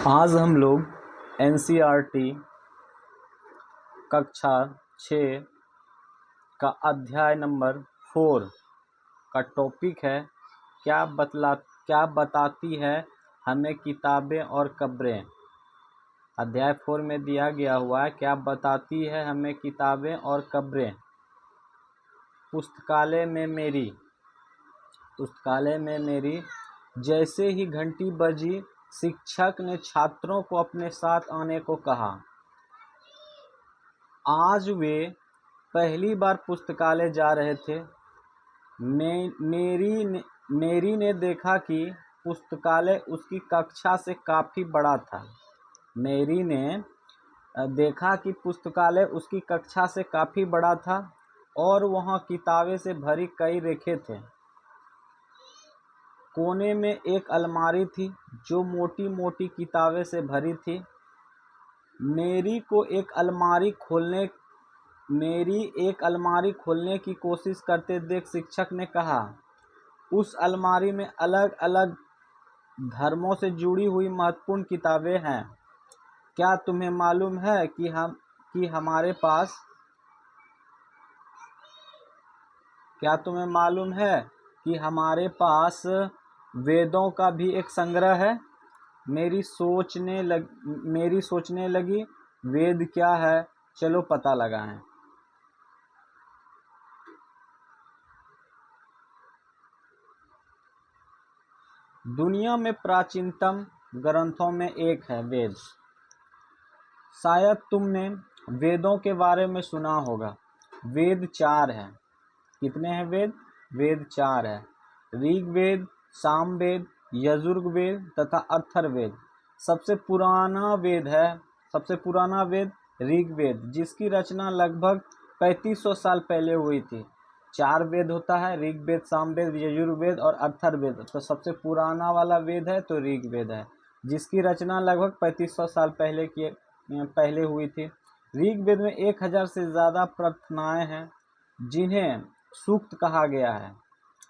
आज हम लोग एनसीईआरटी कक्षा 6 का अध्याय नंबर 4 का टॉपिक है क्या बताती है हमें किताबें और कब्रें। अध्याय 4 में दिया गया हुआ है क्या बताती है हमें किताबें और कब्रें। पुस्तकालय में मेरी जैसे ही घंटी बजी शिक्षक ने छात्रों को अपने साथ आने को कहा। आज वे पहली बार पुस्तकालय जा रहे थे। मेरी ने देखा कि पुस्तकालय उसकी कक्षा से काफ़ी बड़ा था। मेरी ने देखा कि पुस्तकालय उसकी कक्षा से काफ़ी बड़ा था और वहाँ किताबें से भरी कई रेखें थे। कोने में एक अलमारी थी जो मोटी मोटी किताबें से भरी थी। मेरी एक अलमारी खोलने की कोशिश करते देख शिक्षक ने कहा, उस अलमारी में अलग अलग धर्मों से जुड़ी हुई महत्वपूर्ण किताबें हैं। क्या तुम्हें मालूम है कि हमारे पास वेदों का भी एक संग्रह है। मेरी सोचने लगी, वेद क्या है, चलो पता लगाएं। दुनिया में प्राचीनतम ग्रंथों में एक है वेद। शायद तुमने वेदों के बारे में सुना होगा। वेद 4 हैं। कितने हैं वेद? वेद 4 है। ऋग्वेद, सामवेद, यजुर्वेद तथा अथर्ववेद। सबसे पुराना वेद ऋग्वेद, जिसकी रचना लगभग 3500 साल पहले हुई थी। 4 वेद होता है, ऋग्वेद, सामवेद, यजुर्वेद और अथर्ववेद। तो सबसे पुराना वाला वेद है तो ऋग्वेद है, जिसकी रचना लगभग 3500 साल पहले हुई थी। ऋग्वेद में 1000 से ज़्यादा प्रार्थनाएं हैं जिन्हें सूक्त कहा गया है।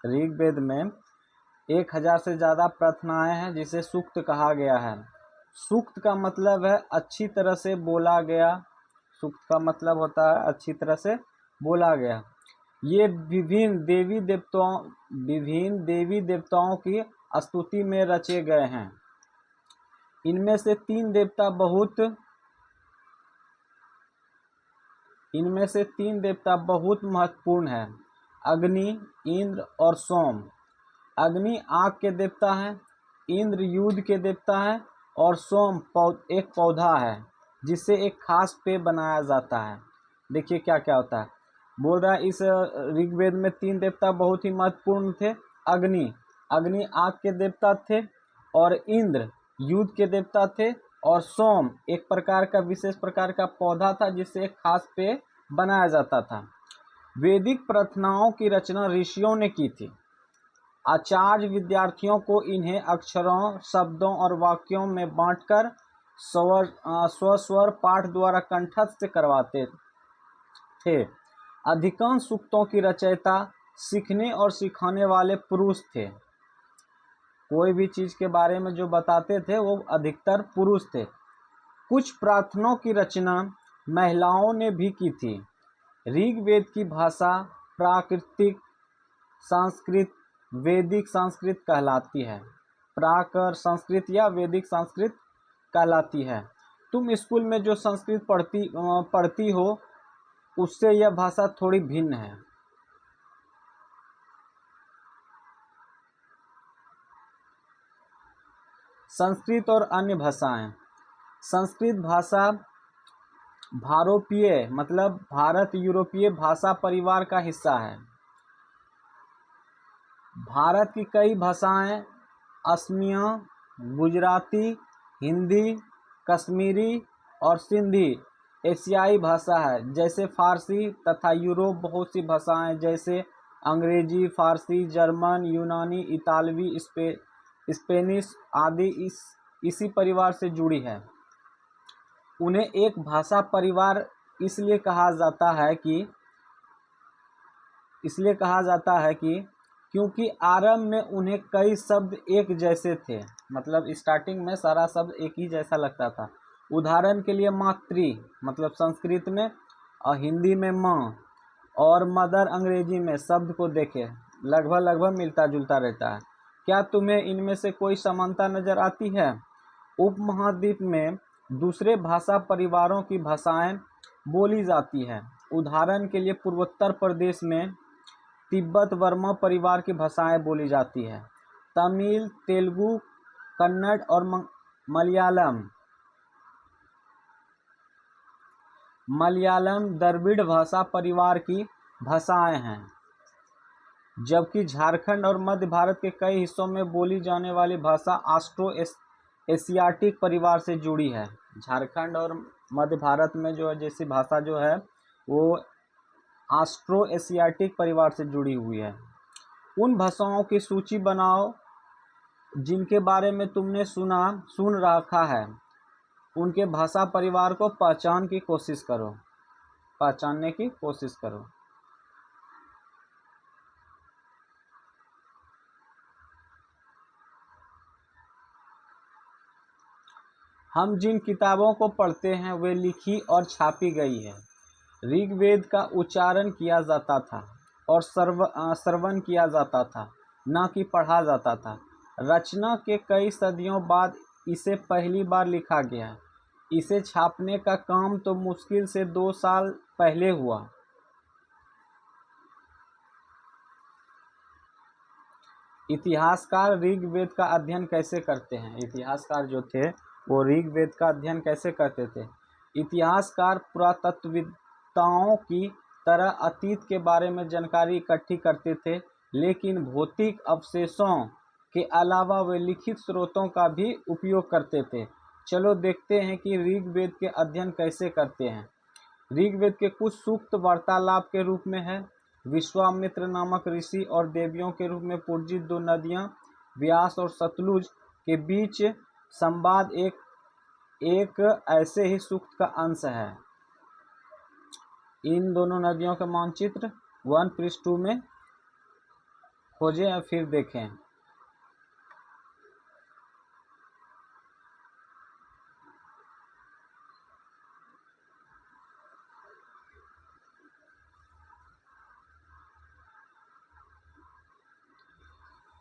ऋग्वेद में 1000 से ज़्यादा प्रार्थनाएं हैं जिसे सूक्त कहा गया है। सूक्त का मतलब है अच्छी तरह से बोला गया। सूक्त का मतलब होता है अच्छी तरह से बोला गया। ये विभिन्न देवी देवताओं की स्तुति में रचे गए हैं। इनमें से तीन देवता बहुत महत्वपूर्ण हैं: अग्नि, इंद्र और सोम। अग्नि आग के देवता हैं, इंद्र युद्ध के देवता हैं और सोम एक पौधा है जिससे एक खास पेय बनाया जाता है। देखिए क्या क्या होता है। बोल रहा है इस ऋग्वेद में 3 देवता बहुत ही महत्वपूर्ण थे। अग्नि आग के देवता थे और इंद्र युद्ध के देवता थे और सोम एक विशेष प्रकार का पौधा था जिससे एक खास पेय बनाया जाता था। वैदिक प्रार्थनाओं की रचना ऋषियों ने की थी। आचार्य विद्यार्थियों को इन्हें अक्षरों, शब्दों और वाक्यों में बांटकर स्वस्वर पाठ द्वारा कंठस्थ करवाते थे। अधिकांश सूक्तों की रचयिता सीखने और सिखाने वाले पुरुष थे। कोई भी चीज के बारे में जो बताते थे वो अधिकतर पुरुष थे। कुछ प्रार्थनाओं की रचना महिलाओं ने भी की थी। ऋग्वेद की भाषा प्राकृतिक संस्कृत, वैदिक संस्कृत कहलाती है। प्राकृत संस्कृत या वैदिक संस्कृत कहलाती है। तुम स्कूल में जो संस्कृत पढ़ती हो उससे यह भाषा थोड़ी भिन्न है। संस्कृत और अन्य भाषाएं। संस्कृत भाषा भारोपीय मतलब भारत यूरोपीय भाषा परिवार का हिस्सा है। भारत की कई भाषाएं असमिया, गुजराती, हिंदी, कश्मीरी और सिंधी एशियाई भाषा है, जैसे फारसी, तथा यूरोप बहुत सी भाषाएं जैसे अंग्रेजी, फारसी, जर्मन, यूनानी, इतालवी, स्पेनिश आदि इसी परिवार से जुड़ी है। उन्हें एक भाषा परिवार इसलिए कहा जाता है कि क्योंकि आरंभ में उन्हें कई शब्द एक जैसे थे, मतलब स्टार्टिंग में सारा शब्द एक ही जैसा लगता था। उदाहरण के लिए मातृ मतलब संस्कृत में और हिंदी में माँ, और मदर अंग्रेजी में शब्द को देखें, लगभग मिलता जुलता रहता है। क्या तुम्हें इनमें से कोई समानता नजर आती है? उपमहाद्वीप में दूसरे भाषा परिवारों की भाषाएं बोली जाती हैं। उदाहरण के लिए पूर्वोत्तर प्रदेश में तिब्बत वर्मा परिवार की भाषाएं बोली जाती है। तमिल, तेलुगु, कन्नड़ और मलयालम द्रविड़ भाषा परिवार की भाषाएं हैं, जबकि झारखंड और मध्य भारत के कई हिस्सों में बोली जाने वाली भाषा ऑस्ट्रो एशियाटिक परिवार से जुड़ी है। झारखंड और मध्य भारत में जो जैसी भाषा जो है वो ऑस्ट्रो एशियाटिक परिवार से जुड़ी हुई है। उन भाषाओं की सूची बनाओ जिनके बारे में तुमने सुन रखा है। उनके भाषा परिवार को पहचानने की कोशिश करो। हम जिन किताबों को पढ़ते हैं वे लिखी और छापी गई है। ऋग्वेद का उच्चारण किया जाता था और श्रवण किया जाता था, न कि पढ़ा जाता था। रचना के कई सदियों बाद इसे पहली बार लिखा गया है। इसे छापने का काम तो मुश्किल से 2 साल पहले हुआ। इतिहासकार ऋग्वेद का अध्ययन कैसे करते हैं? इतिहासकार जो थे वो ऋग्वेद का अध्ययन कैसे करते थे? इतिहासकार पुरातत्वविदों की तरह अतीत के बारे में जानकारी इकट्ठी करते थे, लेकिन भौतिक अवशेषों के अलावा वे लिखित स्रोतों का भी उपयोग करते थे। चलो देखते हैं कि ऋग्वेद के अध्ययन कैसे करते हैं। ऋग्वेद के कुछ सूक्त वार्तालाप के रूप में है। विश्वामित्र नामक ऋषि और देवियों के रूप में पूजित 2 नदियां व्यास और सतलुज के बीच संवाद एक ऐसे ही सूक्त का अंश है। इन दोनों नदियों का मानचित्र 1:2 में खोजें और फिर देखें।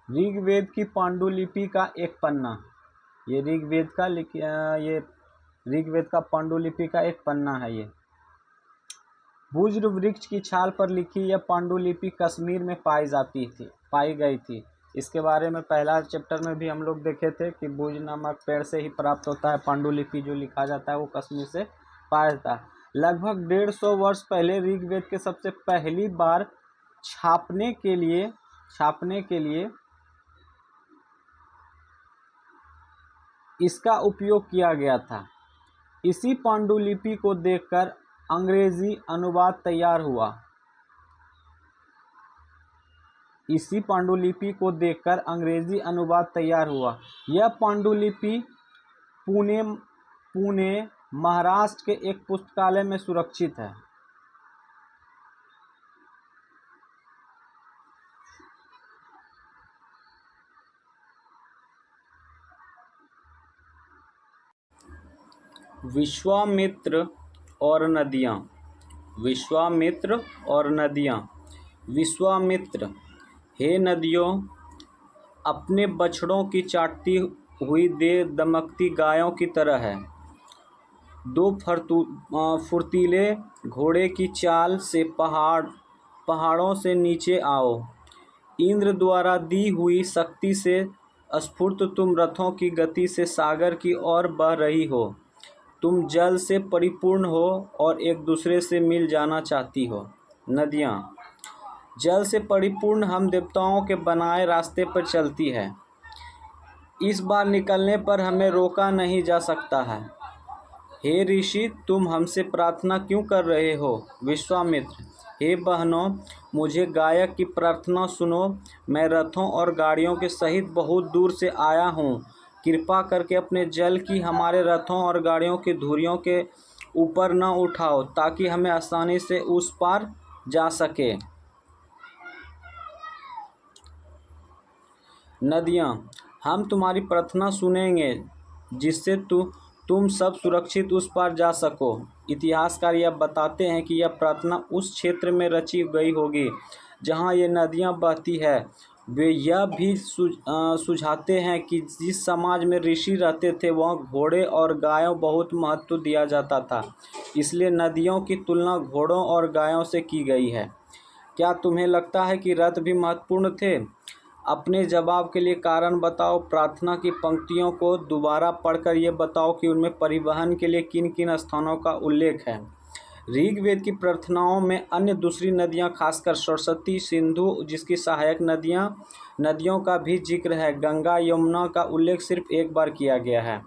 ऋग्वेद की पांडुलिपि का एक पन्ना, ये ऋग्वेद का पांडुलिपि का एक पन्ना है। ये भुज्र वृक्ष की छाल पर लिखी यह पांडुलिपि कश्मीर में पाई गई थी। इसके बारे में पहला चैप्टर में भी हम लोग देखे थे कि भुज नामक पेड़ से ही प्राप्त होता है। पांडुलिपि जो लिखा जाता है वो कश्मीर से पाया जाता है। लगभग 150 वर्ष पहले ऋग्वेद के सबसे पहली बार छापने के लिए इसका उपयोग किया गया था। इसी पांडुलिपि को देखकर अंग्रेजी अनुवाद तैयार हुआ। यह पांडुलिपि पुणे महाराष्ट्र के एक पुस्तकालय में सुरक्षित है। विश्वामित्र और नदियाँ। विश्वामित्र, हे नदियों, अपने बछड़ों की चाटती हुई देह दमकती गायों की तरह है। 2 फुर्तीले घोड़े की चाल से पहाड़ों से नीचे आओ। इंद्र द्वारा दी हुई शक्ति से स्फूर्त तुम रथों की गति से सागर की ओर बह रही हो। तुम जल से परिपूर्ण हो और एक दूसरे से मिल जाना चाहती हो। नदियाँ, जल से परिपूर्ण हम देवताओं के बनाए रास्ते पर चलती है। इस बार निकलने पर हमें रोका नहीं जा सकता है। हे ऋषि, तुम हमसे प्रार्थना क्यों कर रहे हो? विश्वामित्र, हे बहनों, मुझे गायक की प्रार्थना सुनो। मैं रथों और गाड़ियों के सहित बहुत दूर से आया हूँ। कृपा करके अपने जल की हमारे रथों और गाड़ियों की धुरियों के ऊपर न उठाओ, ताकि हमें आसानी से उस पार जा सके। नदियाँ, हम तुम्हारी प्रार्थना सुनेंगे जिससे तुम सब सुरक्षित उस पार जा सको। इतिहासकार यह बताते हैं कि यह प्रार्थना उस क्षेत्र में रची गई होगी जहाँ ये नदियाँ बहती है। वे यह भी सुझाते हैं कि जिस समाज में ऋषि रहते थे वहाँ घोड़े और गायों बहुत महत्व दिया जाता था, इसलिए नदियों की तुलना घोड़ों और गायों से की गई है। क्या तुम्हें लगता है कि रथ भी महत्वपूर्ण थे? अपने जवाब के लिए कारण बताओ। प्रार्थना की पंक्तियों को दोबारा पढ़कर ये बताओ कि उनमें परिवहन के लिए किन किन स्थानों का उल्लेख है। ऋग्वेद की प्रार्थनाओं में अन्य दूसरी नदियाँ, खासकर सरस्वती, सिंधु जिसकी सहायक नदियों का भी जिक्र है। गंगा यमुना का उल्लेख सिर्फ एक बार किया गया है।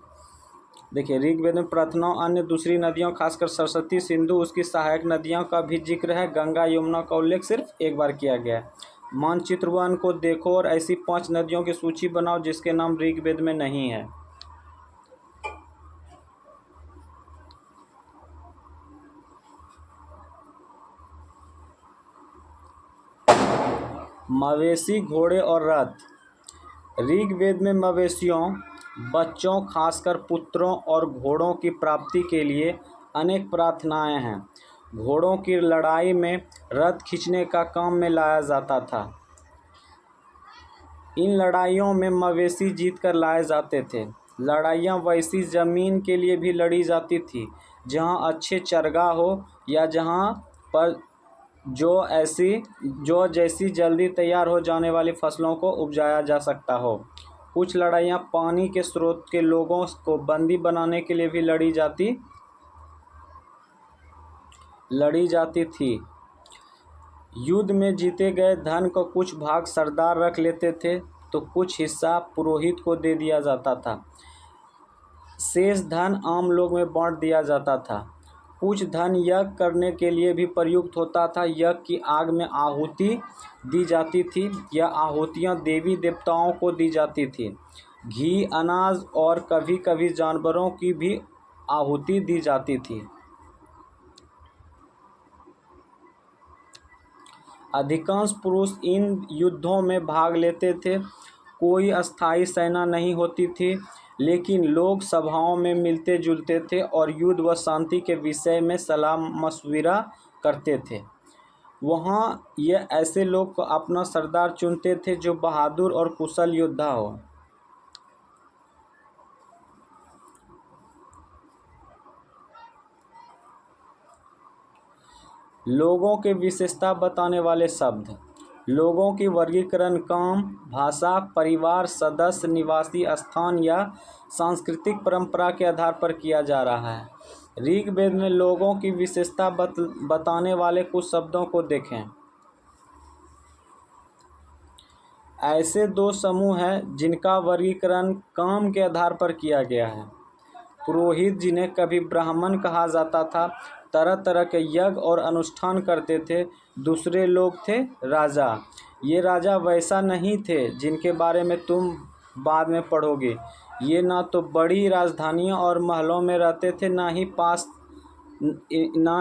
देखिए, ऋग्वेद में प्रार्थनाओं अन्य दूसरी नदियों, खासकर सरस्वती, सिंधु उसकी सहायक नदियों का भी जिक्र है। गंगा यमुना का उल्लेख सिर्फ एक बार किया गया है। मानचित्र 1 को देखो और ऐसी 5 नदियों की सूची बनाओ जिसके नाम ऋग्वेद में नहीं है। मवेशी, घोड़े और रथ। ऋग्वेद में मवेशियों, बच्चों खासकर पुत्रों और घोड़ों की प्राप्ति के लिए अनेक प्रार्थनाएं हैं। घोड़ों की लड़ाई में रथ खींचने का काम में लाया जाता था। इन लड़ाइयों में मवेशी जीत कर लाए जाते थे। लड़ाइयाँ वैसी ज़मीन के लिए भी लड़ी जाती थी जहाँ अच्छे चरगाह हो या जहाँ पर जो जैसी जल्दी तैयार हो जाने वाली फसलों को उपजाया जा सकता हो। कुछ लड़ाइयाँ पानी के स्रोत के लोगों को बंदी बनाने के लिए भी लड़ी जाती थी। युद्ध में जीते गए धन को कुछ भाग सरदार रख लेते थे तो कुछ हिस्सा पुरोहित को दे दिया जाता था। शेष धन आम लोग में बांट दिया जाता था। कुछ धन यज्ञ करने के लिए भी प्रयुक्त होता था। यज्ञ की आग में आहुति दी जाती थी। यह आहुतियाँ देवी देवताओं को दी जाती थी। घी, अनाज और कभी कभी जानवरों की भी आहुति दी जाती थी। अधिकांश पुरुष इन युद्धों में भाग लेते थे। कोई अस्थायी सेना नहीं होती थी, लेकिन लोग सभाओं में मिलते जुलते थे और युद्ध व शांति के विषय में सलाह मशविरा करते थे। वहाँ ये ऐसे लोग को अपना सरदार चुनते थे जो बहादुर और कुशल योद्धा हो। लोगों के विशेषता बताने वाले शब्द। लोगों की वर्गीकरण काम, भाषा, परिवार सदस्य, निवासी स्थान या सांस्कृतिक परंपरा के आधार पर किया जा रहा है। ऋग्वेद में लोगों की विशेषता बताने वाले कुछ शब्दों को देखें। ऐसे 2 समूह हैं जिनका वर्गीकरण काम के आधार पर किया गया है। पुरोहित, जिन्हें कभी ब्राह्मण कहा जाता था, तरह तरह के यज्ञ और अनुष्ठान करते थे। दूसरे लोग थे राजा। ये राजा वैसा नहीं थे जिनके बारे में तुम बाद में पढ़ोगे। ये ना तो बड़ी राजधानियों और महलों में रहते थे, ना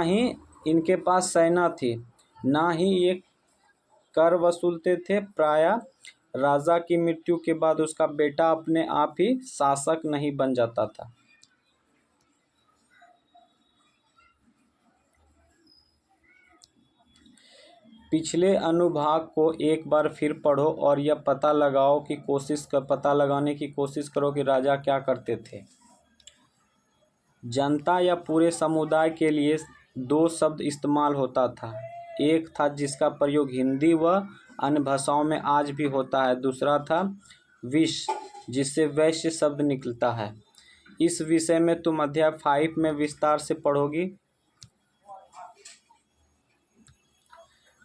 ही इनके पास सेना थी, ना ही ये कर वसूलते थे। प्रायः राजा की मृत्यु के बाद उसका बेटा अपने आप ही शासक नहीं बन जाता था। पिछले अनुभाग को एक बार फिर पढ़ो और यह पता लगाने की कोशिश करो कि राजा क्या करते थे। जनता या पूरे समुदाय के लिए 2 शब्द इस्तेमाल होता था। एक था जिसका प्रयोग हिंदी व अन्य भाषाओं में आज भी होता है। दूसरा था विश, जिससे वैश्य शब्द निकलता है। इस विषय में तुम अध्याय 5 में विस्तार से पढ़ोगी।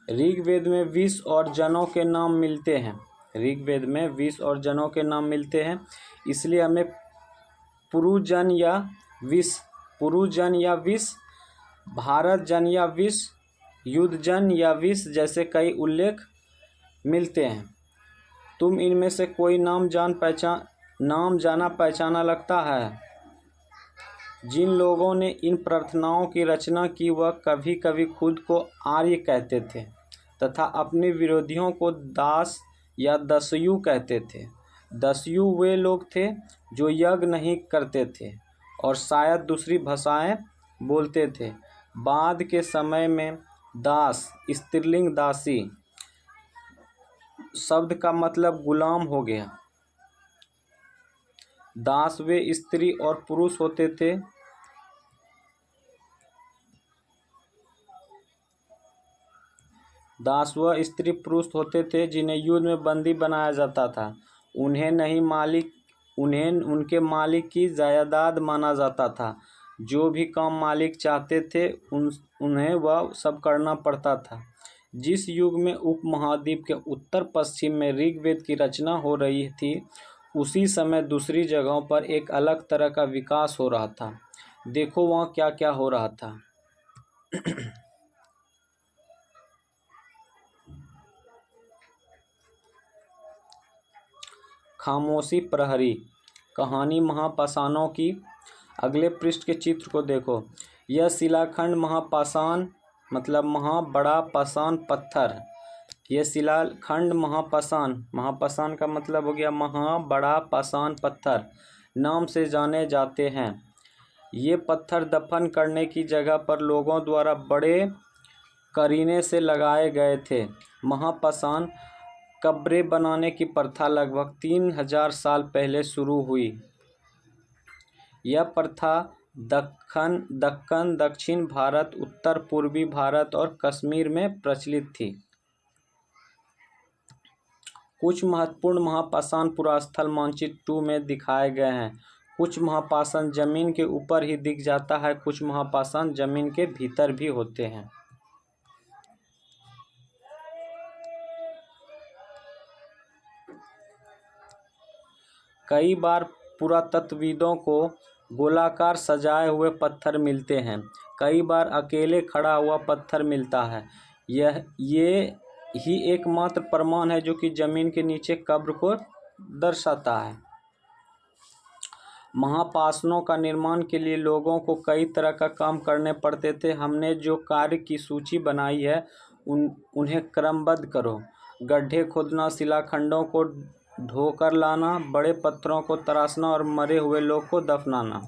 ऋग्वेद में विष और जनों के नाम मिलते हैं। ऋग्वेद में विष और जनों के नाम मिलते हैं, इसलिए हमें पुरुजन या विष, भारत जन या विष, युद्ध जन या विष जैसे कई उल्लेख मिलते हैं। तुम इनमें से कोई नाम जाना पहचाना लगता है। जिन लोगों ने इन प्रार्थनाओं की रचना की वह कभी कभी खुद को आर्य कहते थे तथा अपने विरोधियों को दास या दस्यु कहते थे। दस्यु वे लोग थे जो यज्ञ नहीं करते थे और शायद दूसरी भाषाएं बोलते थे। बाद के समय में दास, स्त्रीलिंग दासी शब्द का मतलब गुलाम हो गया। दास वे स्त्री और पुरुष होते थे। दास वह स्त्री पुरुष होते थे जिन्हें युद्ध में बंदी बनाया जाता था। उन्हें उनके मालिक की जायदाद माना जाता था। जो भी काम मालिक चाहते थे उन्हें वह सब करना पड़ता था। जिस युग में उपमहाद्वीप के उत्तर पश्चिम में ऋग्वेद की रचना हो रही थी, उसी समय दूसरी जगहों पर एक अलग तरह का विकास हो रहा था। देखो वहाँ क्या क्या हो रहा था। खामोशी प्रहरी, कहानी महापाषाणों की। अगले पृष्ठ के चित्र को देखो। यह शिलाखंड महापाषाण मतलब बड़ा पाषाण पत्थर। यह शिलाखंड महापाषाण का मतलब हो गया बड़ा पाषाण पत्थर नाम से जाने जाते हैं। ये पत्थर दफन करने की जगह पर लोगों द्वारा बड़े करीने से लगाए गए थे। महापाषाण कब्रें बनाने की प्रथा लगभग 3000 साल पहले शुरू हुई। यह प्रथा दक्कन, दक्षिण भारत, उत्तर पूर्वी भारत और कश्मीर में प्रचलित थी। कुछ महत्वपूर्ण महापाषाण पुरास्थल मानचित्र 2 में दिखाए गए हैं। कुछ महापाषाण जमीन के ऊपर ही दिख जाता है, कुछ महापाषाण जमीन के भीतर भी होते हैं। कई बार पुरातत्वविदों को गोलाकार सजाए हुए पत्थर मिलते हैं। कई बार अकेले खड़ा हुआ पत्थर मिलता है। ये ही एकमात्र प्रमाण है जो कि जमीन के नीचे कब्र को दर्शाता है। महापाषाणों का निर्माण के लिए लोगों को कई तरह का काम करने पड़ते थे। हमने जो कार्य की सूची बनाई है उन्हें क्रमबद्ध करो। गड्ढे खोदना, शिलाखंडों को ढोकर लाना, बड़े पत्थरों को तराशना और मरे हुए लोग को दफनाना।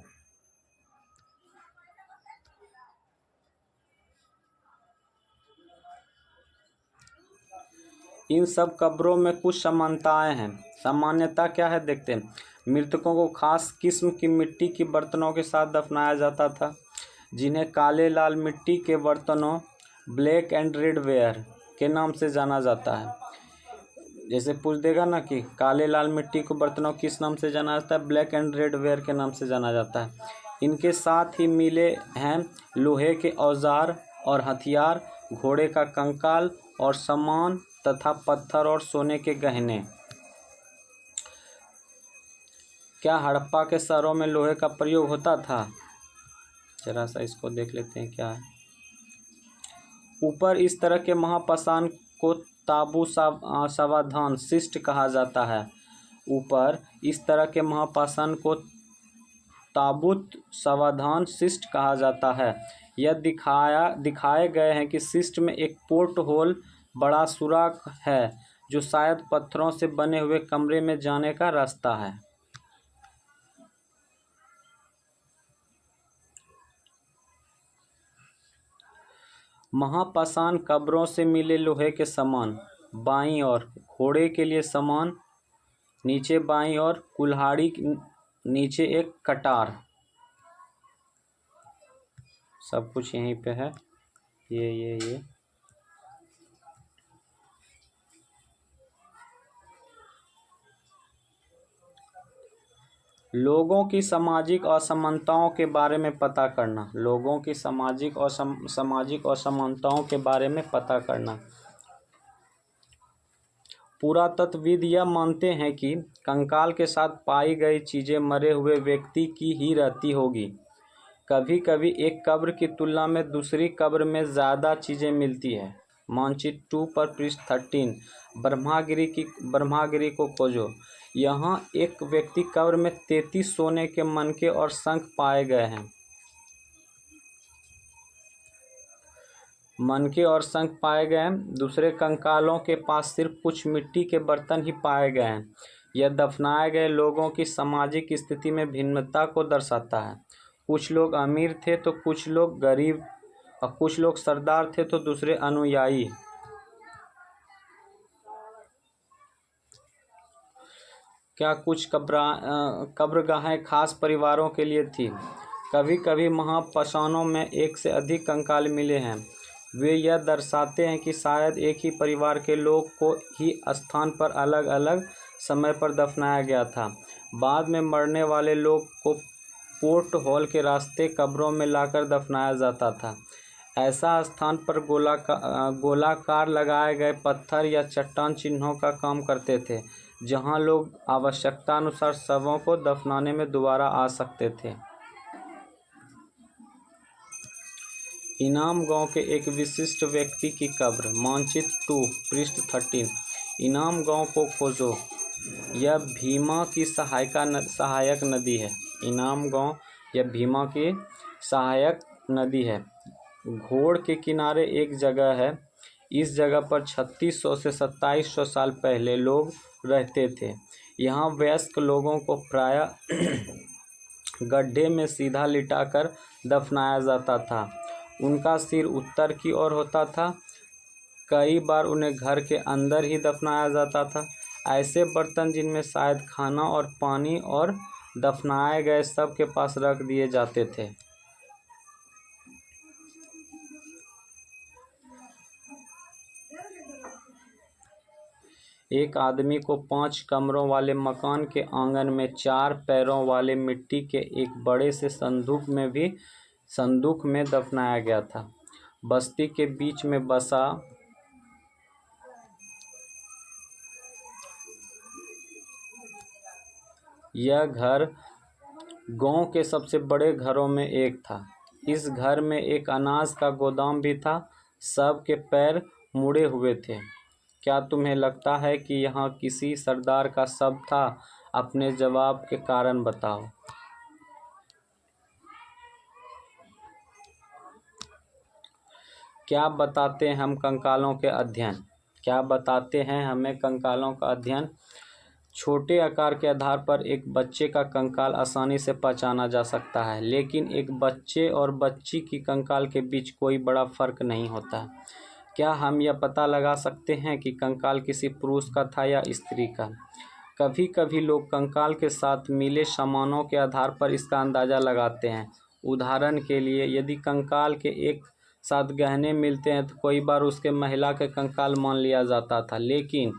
इन सब कब्रों में कुछ समानताएं हैं। सामान्यता क्या है देखते हैं। मृतकों को खास किस्म की मिट्टी के बर्तनों के साथ दफनाया जाता था, जिन्हें काले लाल मिट्टी के बर्तनों ब्लैक एंड रेड वेयर के नाम से जाना जाता है। जैसे पूछ देगा ना कि काले लाल मिट्टी को बर्तनों किस नाम से जाना जाता है, ब्लैक एंड रेड वेयर के नाम से जाना जाता है। इनके साथ ही मिले हैं लोहे के औजार और हथियार, घोड़े का कंकाल और सामान तथा पत्थर और सोने के गहने। क्या हड़प्पा के शहरों में लोहे का प्रयोग होता था? जरा सा इसको देख लेते हैं क्या है। ऊपर इस तरह के महापाषाण को ताबू सावधान शिष्ट कहा जाता है। ऊपर इस तरह के महापाषाण को ताबूत सावधान शिष्ट कहा जाता है। यह दिखाए गए हैं कि शिष्ट में एक पोर्ट होल बड़ा सुराख है जो शायद पत्थरों से बने हुए कमरे में जाने का रास्ता है। महापाषाण कब्रों से मिले लोहे के सामान। बाईं ओर घोड़े के लिए सामान, नीचे बाईं ओर कुल्हाड़ी, नीचे एक कटार। सब कुछ यहीं पे है। ये लोगों की सामाजिक असमानताओं के बारे में पता करना। लोगों की सामाजिक असमानताओं के बारे में पता करना। पुरातत्वविद यह मानते हैं कि कंकाल के साथ पाई गई चीज़ें मरे हुए व्यक्ति की ही रहती होगी। कभी कभी एक कब्र की तुलना में दूसरी कब्र में ज़्यादा चीज़ें मिलती है। मानचित्र 2 पर पृष्ठ 13। ब्रह्मागिरी को खोजो। यहाँ एक व्यक्ति कब्र में 33 सोने के मनके और शंख पाए गए हैं। मनके और शंख पाए गए हैं। दूसरे कंकालों के पास सिर्फ कुछ मिट्टी के बर्तन ही पाए गए हैं। यह दफनाए गए लोगों की सामाजिक स्थिति में भिन्नता को दर्शाता है। कुछ लोग अमीर थे तो कुछ लोग गरीब, और कुछ लोग सरदार थे तो दूसरे अनुयायी। क्या कुछ कब्रगाहें खास परिवारों के लिए थी? कभी कभी महापशानों में एक से अधिक कंकाल मिले हैं। वे यह दर्शाते हैं कि शायद एक ही परिवार के लोग को ही स्थान पर अलग अलग समय पर दफनाया गया था। बाद में मरने वाले लोग को पोर्ट हॉल के रास्ते कब्रों में लाकर दफनाया जाता था। ऐसा स्थान पर गोलाकार लगाए गए पत्थर या चट्टान चिन्हों का काम करते थे, जहां लोग आवश्यकता अनुसार शवों को दफनाने में दोबारा आ सकते थे। इनाम गांव के एक विशिष्ट व्यक्ति की कब्र। मानचित्र 2 पृष्ठ 13। इनाम गांव को खोजो। यह भीमा की सहायक नदी है। इनाम गांव यह भीमा की सहायक नदी है। घोड़ के किनारे एक जगह है। इस जगह पर 3600 से 2700 साल पहले लोग रहते थे। यहाँ वयस्क लोगों को प्रायः गड्ढे में सीधा लिटाकर दफनाया जाता था। उनका सिर उत्तर की ओर होता था। कई बार उन्हें घर के अंदर ही दफनाया जाता था। ऐसे बर्तन जिनमें शायद खाना और पानी और दफनाए गए सब के पास रख दिए जाते थे। एक आदमी को 5 कमरों वाले मकान के आंगन में 4 पैरों वाले मिट्टी के एक बड़े से संदूक में दफनाया गया था। बस्ती के बीच में बसा यह घर गांव के सबसे बड़े घरों में एक था। इस घर में एक अनाज का गोदाम भी था। सब के पैर मुड़े हुए थे। क्या तुम्हें लगता है कि यहाँ किसी सरदार का शव था? अपने जवाब के कारण बताओ। क्या बताते हैं हमें कंकालों का अध्ययन? छोटे आकार के आधार पर एक बच्चे का कंकाल आसानी से पहचाना जा सकता है, लेकिन एक बच्चे और बच्ची की कंकाल के बीच कोई बड़ा फर्क नहीं होता। क्या हम यह पता लगा सकते हैं कि कंकाल किसी पुरुष का था या स्त्री का? कभी कभी लोग कंकाल के साथ मिले सामानों के आधार पर इसका अंदाज़ा लगाते हैं। उदाहरण के लिए, यदि कंकाल के एक साथ गहने मिलते हैं तो कई बार उसके महिला के कंकाल मान लिया जाता था, लेकिन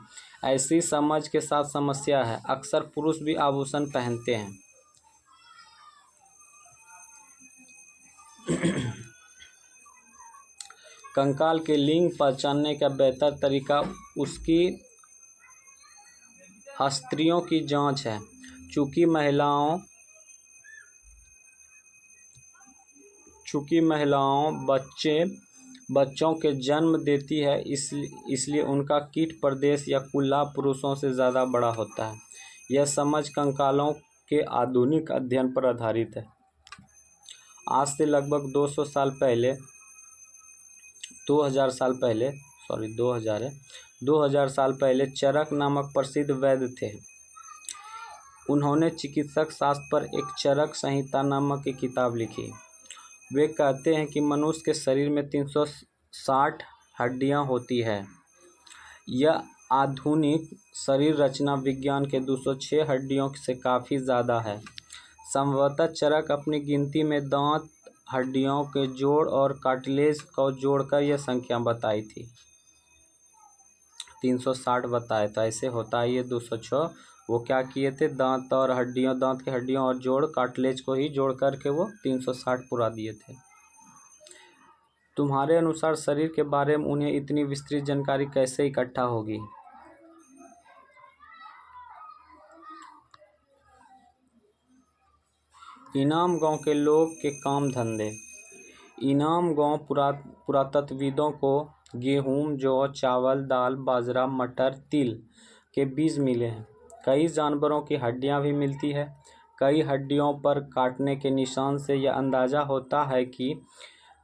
ऐसी समझ के साथ समस्या है। अक्सर पुरुष भी आभूषण पहनते हैं। कंकाल के लिंग पहचानने का बेहतर तरीका उसकी अस्त्रियों की जांच है। चूंकि महिलाओं बच्चों के जन्म देती है, इसलिए उनका कीट प्रदेश या कुल्ला पुरुषों से ज़्यादा बड़ा होता है। यह समझ कंकालों के आधुनिक अध्ययन पर आधारित है। आज से लगभग 2000 साल पहले चरक नामक प्रसिद्ध वैद्य थे। उन्होंने चिकित्सक शास्त्र पर एक चरक संहिता नामक एक किताब लिखी। वे कहते हैं कि मनुष्य के शरीर में 360 हड्डियां होती है। यह आधुनिक शरीर रचना विज्ञान के 206 हड्डियों से काफ़ी ज़्यादा है। संभवतः चरक अपनी गिनती में दांत, हड्डियों के जोड़ और कार्टिलेज को जोड़कर यह संख्या बताई थी। 360 बताए, तो ऐसे होता है ये 206। वो क्या किए थे, दांत की हड्डियों और जोड़ कार्टिलेज को ही जोड़ करके वो 360 पूरा दिए थे। तुम्हारे अनुसार शरीर के बारे में उन्हें इतनी विस्तृत जानकारी कैसे इकट्ठा होगी? इनाम गांव के लोग के काम धंधे। इनाम गांव पुरातत्वविदों को गेहूं, जौ, चावल, दाल, बाजरा, मटर, तिल के बीज मिले हैं। कई जानवरों की हड्डियां भी मिलती है। कई हड्डियों पर काटने के निशान से यह अंदाज़ा होता है कि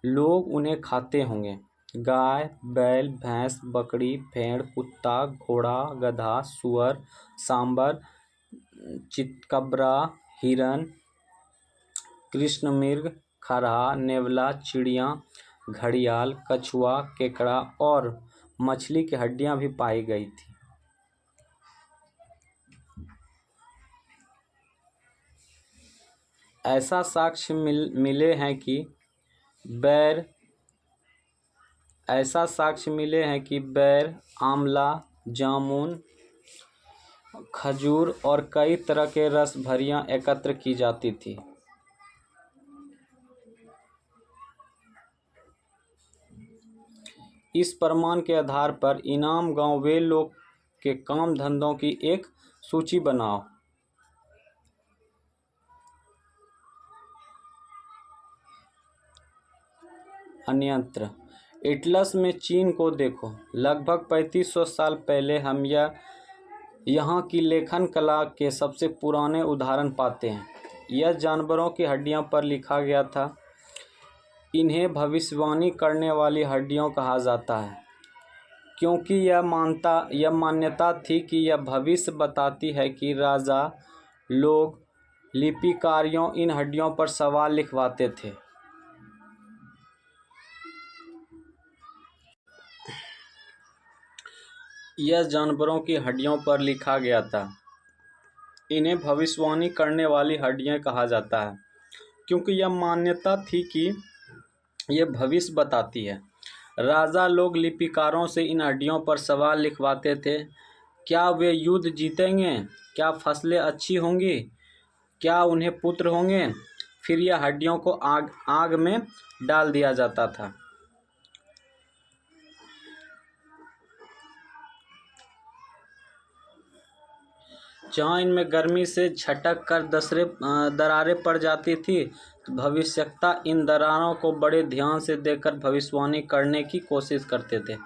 लोग उन्हें खाते होंगे। गाय, बैल, भैंस, बकरी, भेड़, कुत्ता, घोड़ा, गधा, सूअर, सांबर, चितकबरा, हिरन, कृष्णमृग, खरहा, नेवला, चिड़िया, घड़ियाल, कछुआ, केकड़ा और मछली की हड्डियां भी पाई गई थी। ऐसा साक्ष्य मिले हैं कि बैर, आंवला, जामुन, खजूर और कई तरह के रस भरियां एकत्र की जाती थी। इस प्रमाण के आधार पर इनाम गांव वे लोग के काम धंधों की एक सूची बनाओ। अन्यंत्र एटलस में चीन को देखो। लगभग 3500 साल पहले हम यहाँ की लेखन कला के सबसे पुराने उदाहरण पाते हैं। यह जानवरों की हड्डियों पर लिखा गया था। इन्हें भविष्यवाणी करने वाली हड्डियों कहा जाता है, क्योंकि यह मान्यता थी कि यह भविष्य बताती है कि राजा लोग लिपिकारियों इन हड्डियों पर सवाल लिखवाते थे। यह जानवरों की हड्डियों पर लिखा गया था। इन्हें भविष्यवाणी करने वाली हड्डियां कहा जाता है, क्योंकि यह मान्यता थी कि यह भविष्य बताती है। राजा लोग लिपिकारों से इन हड्डियों पर सवाल लिखवाते थे। क्या वे युद्ध जीतेंगे? क्या फसलें अच्छी होंगी? क्या उन्हें पुत्र होंगे? फिर यह हड्डियों को आग में डाल दिया जाता था। जहाँ इनमें गर्मी से झटक कर दरारें पड़ जाती थी, तो भविष्यवक्ता इन दरारों को बड़े ध्यान से देखकर भविष्यवाणी करने की कोशिश करते थे।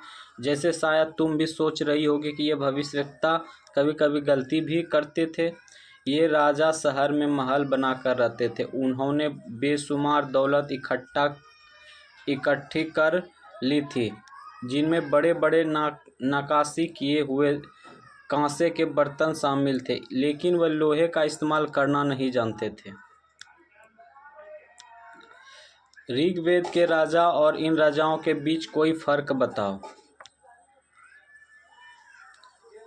जैसे शायद तुम भी सोच रही होगी कि ये भविष्यवक्ता कभी कभी गलती भी करते थे। ये राजा शहर में महल बनाकर रहते थे। उन्होंने बेशुमार दौलत इकट्ठी कर ली थी, जिनमें बड़े बड़े नक्काशी किए हुए कांसे के बर्तन शामिल थे, लेकिन वह लोहे का इस्तेमाल करना नहीं जानते थे। ऋग्वेद के राजा और इन राजाओं के बीच कोई फर्क बताओ।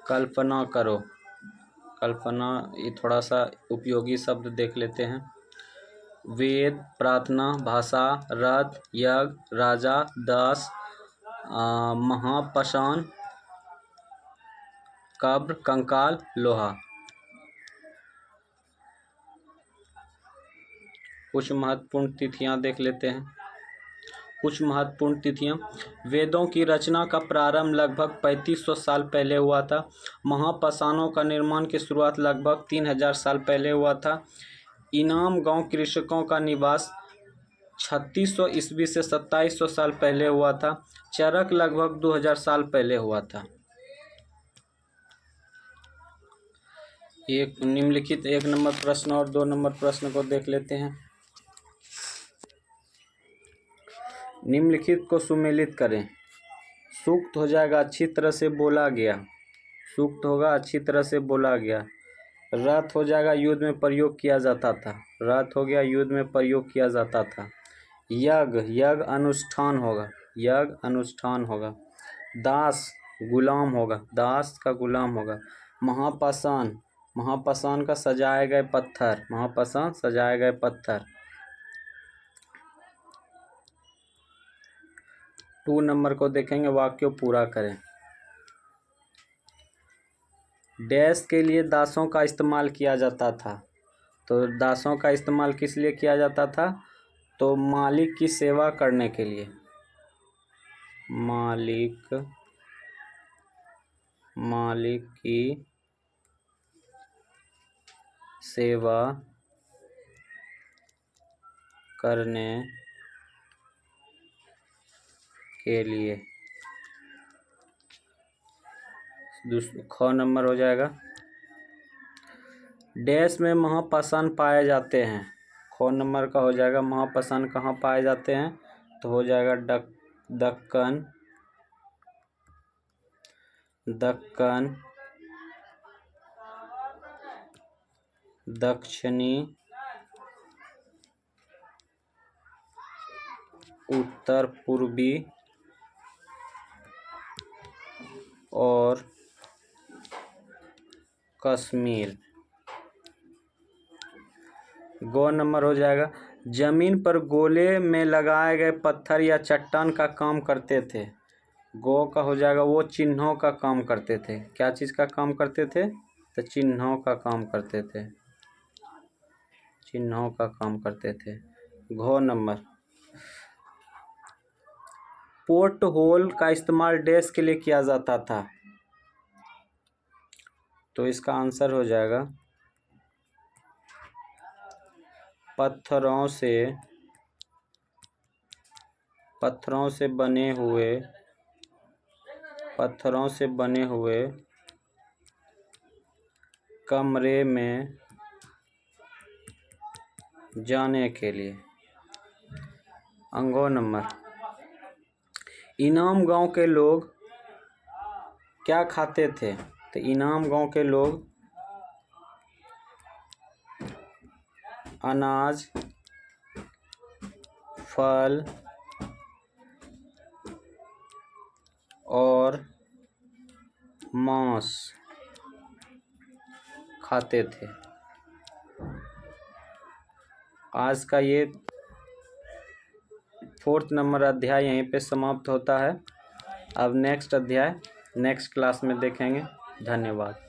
कल्पना करो। कल्पना, ये थोड़ा सा उपयोगी शब्द देख लेते हैं। वेद, प्रार्थना, भाषा, रथ, यज्ञ, राजा, दास, महापाषाण, कब्र, कंकाल, लोहा। कुछ महत्वपूर्ण तिथियां देख लेते हैं। कुछ महत्वपूर्ण तिथियां। वेदों की रचना का प्रारंभ लगभग 3500 साल पहले हुआ था। महापाषाणों का निर्माण की शुरुआत लगभग 3000 साल पहले हुआ था। इनाम गांव कृषकों का निवास 3600 ईस्वी से 2700 साल पहले हुआ था। चरक लगभग 2000 साल पहले हुआ था। एक निम्नलिखित 1 नंबर प्रश्न और 2 नंबर प्रश्न को देख लेते हैं। निम्नलिखित को सुमेलित करें। सूक्त हो जाएगा अच्छी तरह से बोला गया। सूक्त होगा अच्छी तरह से बोला गया। रथ हो जाएगा युद्ध में प्रयोग किया जाता था। रथ हो गया युद्ध में प्रयोग किया जाता था। यज्ञ अनुष्ठान होगा। यज्ञ अनुष्ठान होगा। दास गुलाम होगा। दास का गुलाम होगा। महापाषाण का सजाए गए पत्थर। महापाषाण सजाए गए पत्थर। 2 नंबर को देखेंगे, वाक्य पूरा करें। डैश के लिए दासों का इस्तेमाल किया जाता था। तो दासों का इस्तेमाल किस लिए किया जाता था? तो मालिक की सेवा करने के लिए। मालिक की सेवा करने के लिए। ख नंबर हो जाएगा। डैश में महापाषाण पाए जाते हैं। ख नंबर का हो जाएगा। महापाषाण कहाँ पाए जाते हैं? तो हो जाएगा दक्कन, दक्षिणी, उत्तर पूर्वी और कश्मीर। गौ नंबर हो जाएगा। जमीन पर गोले में लगाए गए पत्थर या चट्टान का काम करते थे। गौ का हो जाएगा, वो चिन्हों का काम करते थे। क्या चीज़ का काम करते थे? तो चिन्हों का काम करते थे, चिन्हों का काम करते थे। घ नंबर, पोर्ट होल का इस्तेमाल डैश के लिए किया जाता था। तो इसका आंसर हो जाएगा पत्थरों से बने हुए कमरे में जाने के लिए। अंगों नंबर, इनाम गांव के लोग क्या खाते थे? तो इनाम गांव के लोग अनाज, फल और मांस खाते थे। आज का ये 4th नंबर अध्याय यहीं पे समाप्त होता है। अब नेक्स्ट अध्याय नेक्स्ट क्लास में देखेंगे। धन्यवाद।